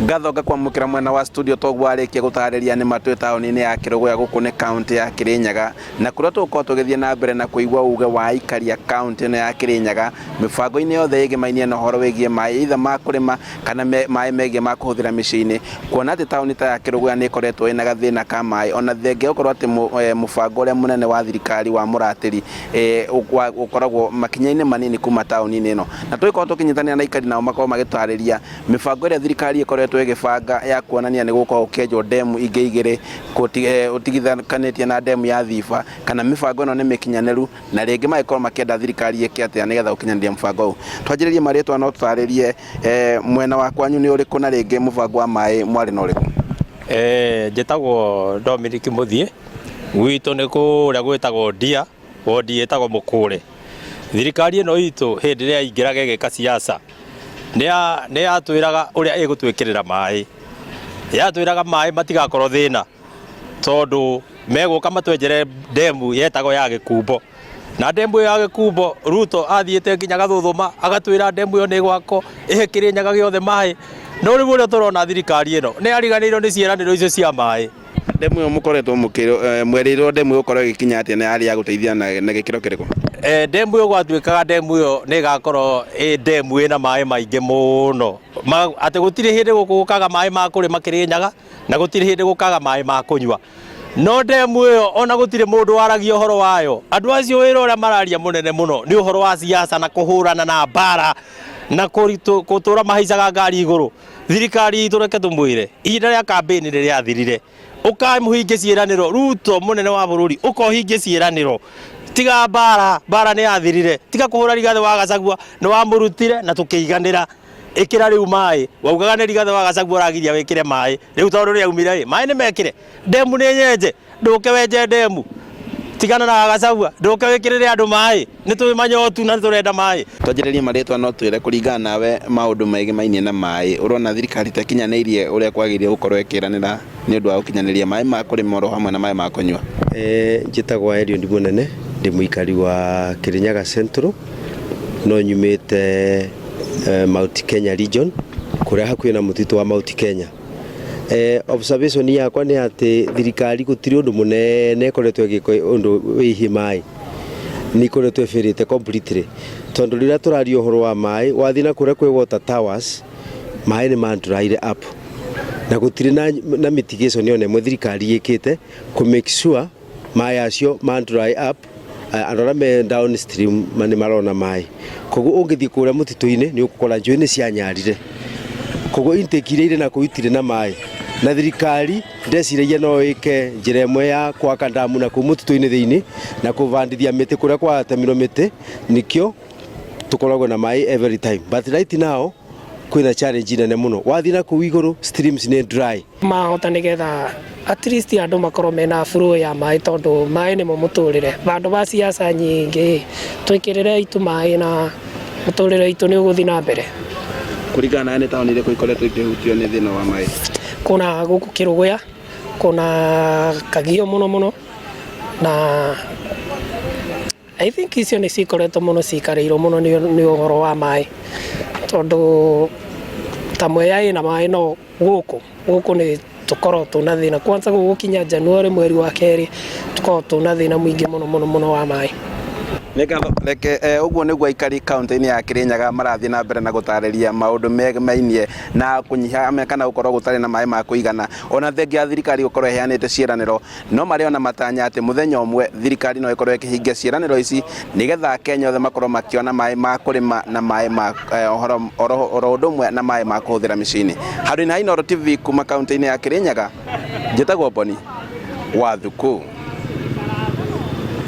Gathoga kwa mukira mwena wa studio togwarikia gutariria ni matwe taoni-ini ya Kirugoya guku ni county ya Kirinyaga na kuria tuko tugithie na mbere na kuigwa uge wa ikaria county no ya Kirinyaga mibango-ini yothe igimainie na horo wigie mai itha makurima kana mai megie makuhuthira micini kuona ati taoni ta ya Kirugoya ni koretwo ina gathina ka mai ona thenge ukorwo ati mubango uria munene wa thirikari wa muratiri ukoragwo makinya-ini manini kuma taoni-ini ino na twiko tukinyitania na ikari nao makorwo magitariria mibango iria thirikari ikoretwo igibanga ya kuonania ni gukorwo ukenjwo demu ingi igiri utigithanitie na demu ya Thiba kana mibango ino ni mikinyaneru na ringi magikorwo makienda thirikari ike atia nigetha ukinyaniria mubango u twanjiririe maritwa no tutaririe mwena wa kwanyu ni uriku na ringi mubango wa mai mwari no uriku njitagwo Dominic Muthie gwitu ni kuria gwitagwo Ndia wodi etagwo Mukure thirikari ino itu hindi ria ingiraga igika siasa ni atwiraga uria igutwikirira mai yatwiraga mai matigakorwo thina tondu meguka matwenjere demu yetagwo ya Gikumbo na demu ya Gikumbo Ruto athiete nginya Gathuthuma agatwira demu yo ni gwako ihe Kirinyaga giothe mai no riu uria turona thirikari ino ni ariganirwo ni ciiraniro icio cia mai demu yo mukoretwo mwerirwo demu yo korwo gikinya atia na ari ya guteithia na gikiro kiriku demu yo gwatwikaga demu yo ni gakorwo demu ina mai maingi muno ati gutiri hindi gukaga mai ma kurima Kirinyaga na gutiri hindi gukaga mai ma kunywa no demu yo ona gutiri mundu waragia uhoro wayo andu acio wira uria mararia munene muno ni uhoro wa siasa na kuhurana na bara na kutura mahaicaga ngari iguru thirikari tureke tumwire ihinda ria campaign riria athirire ukamuhingia ciiraniro Ruto munene wa bururi ukohingia ciiraniro tiga bara ni athirire tiga kuhura Rigathi wa Gachagua ni wamurutire na tukiiganira ikira riu mai waugaga ni Rigathi wa Gachagua ragiria wikire mai riu tondu ri aumire mai ni mekire demu ni nyenje nduke wenje demu tigana na Gachagua nduke wikirire andu mai ni tumanyotu na turenda mai twanjiririe maritwa no twire kuringana nawe maundu maigi mainie na mai urona thirikari takinyanirie uria kwagirie gukorwo ikiranira ni undu wa ukinyaniria mai ma kurima ro hamwe na mai ma kunywa njitagwa Eliud Munene ndi muikari wa Kirinyaga Central no nyumite Mount Kenya region kuria hakuhi na mutitu wa Mount Kenya observation yakwa ni ati thirikari gutiri undu munene koretwo igiko undu wihi mai ni koretwo efirite completely tondu rira turario horo wa mai wathina kuria kwi water towers mai ni manduraire up na gutiri na mitigation yone mwe thirikari ikite ku make sure mai acio manduraire up andora me downstream mani marona mai kogu ungithii kuria mutitu-ini ni ukukora njui ni cianyarire kogu intake ire na kuitire na mai na thirikari ndeciragia no ike njira imwe ya kwaka ndamu na kumutitu-ini thiini na kuvandithia miti kuria kwa temirwo miti nikio tukoragwo na mai every time but right now kwina challenge nene muno wathina ku iguru streams ni dry mahota nigetha at least andu makorwo mena flow ya mai tondu mai ni mo muturire bandu ba siasa nyingi twikirire itu mai na muturire itu ni uguthi na mbere kuringana na taoni ile ikoretwo ikihutio ni thina wa mai kuna guku Kirugoya kuna kagio muno na I think icio ni cikoretwo muno cikareirwo muno ni uhoro wa mai tondu tamwe ya ina mai no guku ni tukorwo tuna thina kwanza gukinya January mweri wa keri tukorwo tuna thina mwingi muno wa mai Leke uguo niguo aikari county-ini ya Kirinyaga marathie na mbere na gutariria maundu megmainie na kunyiha kana gukorwo gutari na mai ma kuigana ona thengia ya thirikari gukorwo iheanite ciiraniro no mari ona matanya ati muthenya umwe thirikari no ikorwo ikihingia ciiraniro ici nigetha Kenya othe makorwo makiona mai ma kurima na mai ma oro ndumwe na mai ma kuhuthira micini harina Inooro TV kuma county-ini ya Kirinyaga njitagwo Boni Wathuku.